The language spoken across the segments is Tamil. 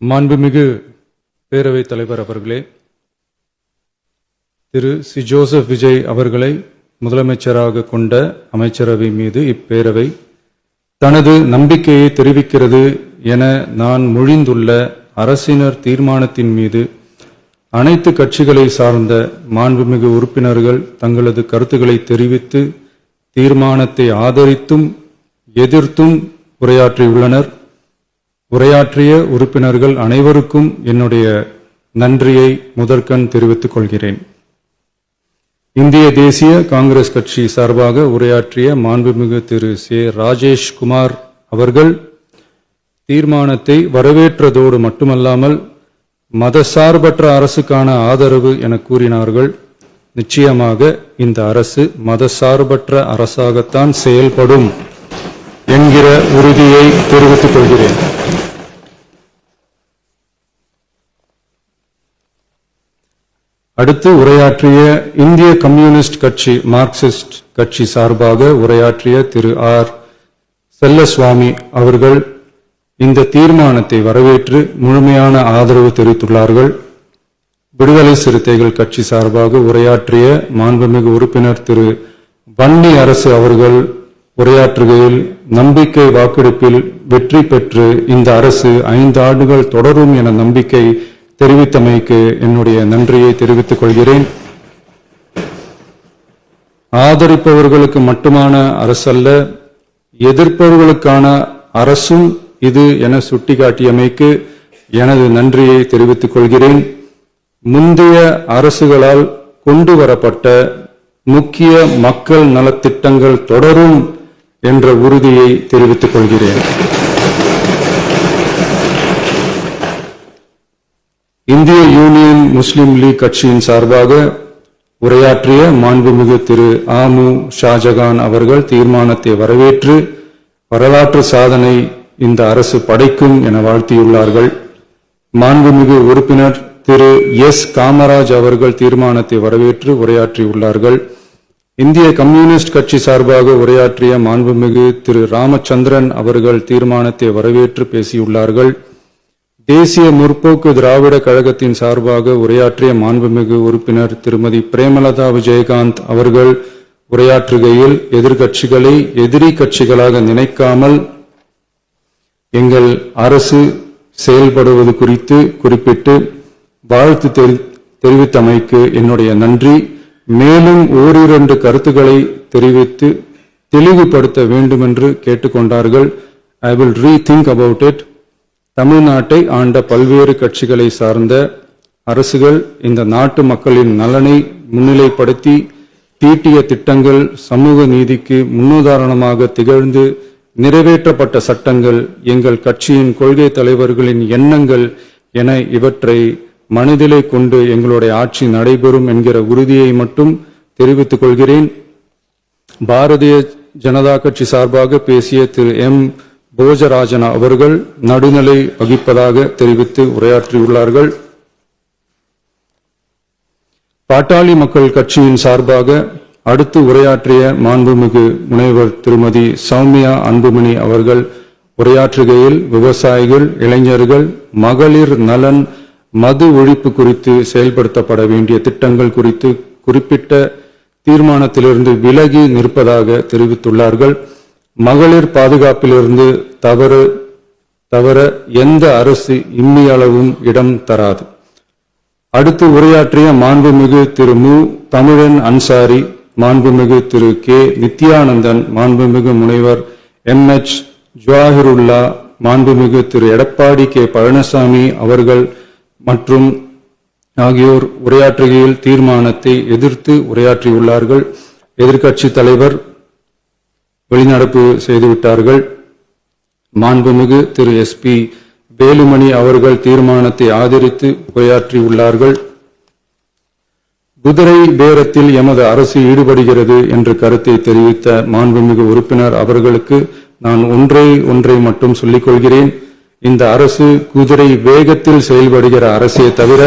மாண்புமிகு பேரவைத் தலைவர் அவர்களே, திரு சி. ஜோசப் விஜய் அவர்களை முதலமைச்சராக கொண்ட அமைச்சரவை மீது இப்பேரவை தனது நம்பிக்கையை தெரிவிக்கிறது என நான் மொழிந்துள்ள அரசினர் தீர்மானத்தின் மீது அனைத்து கட்சிகளை சார்ந்த மாண்புமிகு உறுப்பினர்கள் தங்களது கருத்துக்களை தெரிவித்து தீர்மானத்தை ஆதரித்தும் எதிர்த்தும் உரையாற்றியுள்ளனர். உரையாற்றிய உறுப்பினர்கள் அனைவருக்கும் என்னுடைய நன்றியை முதற்கண் தெரிவித்துக் கொள்கிறேன். இந்திய தேசிய காங்கிரஸ் கட்சி சார்பாக உரையாற்றிய மாண்புமிகு திரு சே. ராஜேஷ் குமார் அவர்கள் தீர்மானத்தை வரவேற்றதோடு மட்டுமல்லாமல் மதசார்பற்ற அரசுக்கான ஆதரவு என கூறினார்கள். நிச்சயமாக இந்த அரசு மதசார்பற்ற அரசாகத்தான் செயல்படும் என்கிற உறுதியை தெரிவித்துக் கொள்கிறேன். அடுத்து உரையாற்றிய இந்திய கம்யூனிஸ்ட் கட்சி மார்க்சிஸ்ட் கட்சி சார்பாக உரையாற்றிய திரு ஆர். செல்லசுவாமி அவர்கள் இந்த தீர்மானத்தை வரவேற்று முழுமையான ஆதரவு தெரிவித்துள்ளார்கள். விடுதலை சிறுத்தைகள் கட்சி சார்பாக உரையாற்றிய மாண்புமிகு உறுப்பினர் திரு வன்னி அரசு அவர்கள் உரையாற்றுகையில் நம்பிக்கை வாக்கெடுப்பில் வெற்றி பெற்று இந்த அரசு 5 ஆண்டுகள் தொடரும் என நம்பிக்கை தெரிவித்தமைக்கு என்னுடைய நன்றியை தெரிவித்துக் கொள்கிறேன். ஆதரிப்பவர்களுக்கு மட்டுமான அரசல்ல, எதிர்ப்பவர்களுக்கான அரசும் இது என சுட்டிக்காட்டியமைக்கு எனது நன்றியை தெரிவித்துக் கொள்கிறேன். முந்தைய அரசுகளால் கொண்டு வரப்பட்ட முக்கிய மக்கள் நலத்திட்டங்கள் தொடரும் என்ற உறுதியை தெரிவித்துக் கொள்கிறேன். இந்திய யூனியன் முஸ்லிம் லீக் கட்சியின் சார்பாக உரையாற்றிய மாண்புமிகு திரு ஆமு ஷாஜகான் அவர்கள் தீர்மானத்தை வரவேற்று வரலாற்று சாதனை இந்த அரசு படைக்கும் என வாழ்த்தியுள்ளார்கள். மாண்புமிகு உறுப்பினர் திரு எஸ். காமராஜ் அவர்கள் தீர்மானத்தை வரவேற்று உரையாற்றியுள்ளார்கள். இந்திய கம்யூனிஸ்ட் கட்சி சார்பாக உரையாற்றிய மாண்புமிகு திரு ராமச்சந்திரன் அவர்கள் தீர்மானத்தை வரவேற்று பேசியுள்ளார்கள். தேசிய முற்போக்கு திராவிட கழகத்தின் சார்பாக உரையாற்றிய மாண்புமிகு உறுப்பினர் திருமதி பிரேமலதா விஜயகாந்த் அவர்கள் உரையாற்றுகையில் எதிர்கட்சிகளை எதிரி கட்சிகளாக நினைக்காமல் எங்கள் அரசு செயல்படுவது குறித்து குறிப்பிட்டு வாழ்த்து தெரிவித்தமைக்கு என்னுடைய நன்றி. மேலும் ஓரிரண்டு கருத்துக்களை தெரிவித்து தெளிவுபடுத்த வேண்டும் என்று கேட்டுக்கொண்டார்கள். I will rethink about it. தமிழ்நாட்டை ஆண்ட பல்வேறு கட்சிகளை சார்ந்த அரசுகள் இந்த நாட்டு மக்களின் நலனை முன்னிலைப்படுத்தி தீட்டிய திட்டங்கள் சமூக நீதிக்கு முன்னுதாரணமாக திகழ்ந்து நிறைவேற்றப்பட்ட சட்டங்கள் எங்கள் கட்சியின் கொள்கை தலைவர்களின் எண்ணங்கள் என இவற்றை மனதிலே கொண்டு எங்களுடைய ஆட்சி நடைபெறும் என்கிற உறுதியை மட்டும் தெரிவித்துக் கொள்கிறேன். பாரதிய ஜனதா கட்சி சார்பாக பேசிய திரு எம். போஜராஜன் அவர்கள் நடுநிலை வகிப்பதாக தெரிவித்து உரையாற்றியுள்ளார்கள். பாட்டாளி மக்கள் கட்சியின் சார்பாக அடுத்து உரையாற்றிய மாண்புமிகு முனைவர் திருமதி சௌமியா அன்புமணி அவர்கள் உரையாற்றுகையில் விவசாயிகள், இளைஞர்கள், மகளிர் நலன், மது ஒழிப்பு குறித்து செயல்படுத்தப்பட வேண்டிய திட்டங்கள் குறித்து குறிப்பிட்ட தீர்மானத்திலிருந்து விலகி நிற்பதாக தெரிவித்துள்ளார்கள். மகளிர் பாதுகாப்பிலிருந்து தவற எந்த அரசு இம்மியளவும் இடம் தராது. அடுத்து உரையாற்றிய மாண்புமிகு திரு மு. தமிழன் அன்சாரி, மாண்புமிகு திரு கே. நித்யானந்தன், மாண்புமிகு முனைவர் எம்.எச். ஜவாஹிருல்லா, மாண்புமிகு திரு எடப்பாடி கே. பழனிசாமி அவர்கள் மற்றும் ஆகியோர் உரையாற்றுகையில் தீர்மானத்தை எதிர்த்து உரையாற்றியுள்ளார்கள். எதிர்க்கட்சி தலைவர் வெளிநடப்பு செய்துவிட்டார்கள். மாண்புமிகு திரு எஸ்.பி. வேலுமணி அவர்கள் தீர்மானத்தை ஆதரித்து உரையாற்றியுள்ளார்கள். குதிரை பேரத்தில் எமது அரசு ஈடுபடுகிறது என்ற கருத்தை தெரிவித்த மாண்புமிகு உறுப்பினர் அவர்களுக்கு நான் ஒன்றை மட்டும் சொல்லிக் கொள்கிறேன். இந்த அரசு குதிரை வேகத்தில் செயல்படுகிற அரசே தவிர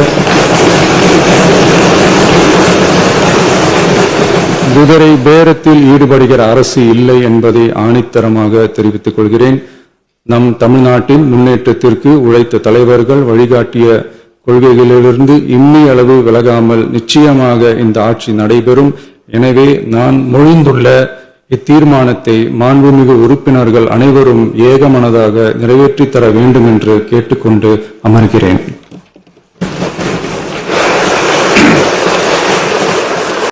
குதிரை பேரத்தில் ஈடுபடுகிற அரசு இல்லை என்பதை ஆணித்தரமாக தெரிவித்துக் கொள்கிறேன். நம் தமிழ்நாட்டின் முன்னேற்றத்திற்கு உழைத்த தலைவர்கள் வழிகாட்டிய கொள்கைகளிலிருந்து இம்மி அளவு விலகாமல் நிச்சயமாக இந்த ஆட்சி நடைபெறும். எனவே நான் மொழிந்துள்ள இத்தீர்மானத்தை மாண்புமிகு உறுப்பினர்கள் அனைவரும் ஏகமனதாக நிறைவேற்றித் தர வேண்டும் என்று கேட்டுக்கொண்டு அமர்கிறேன்.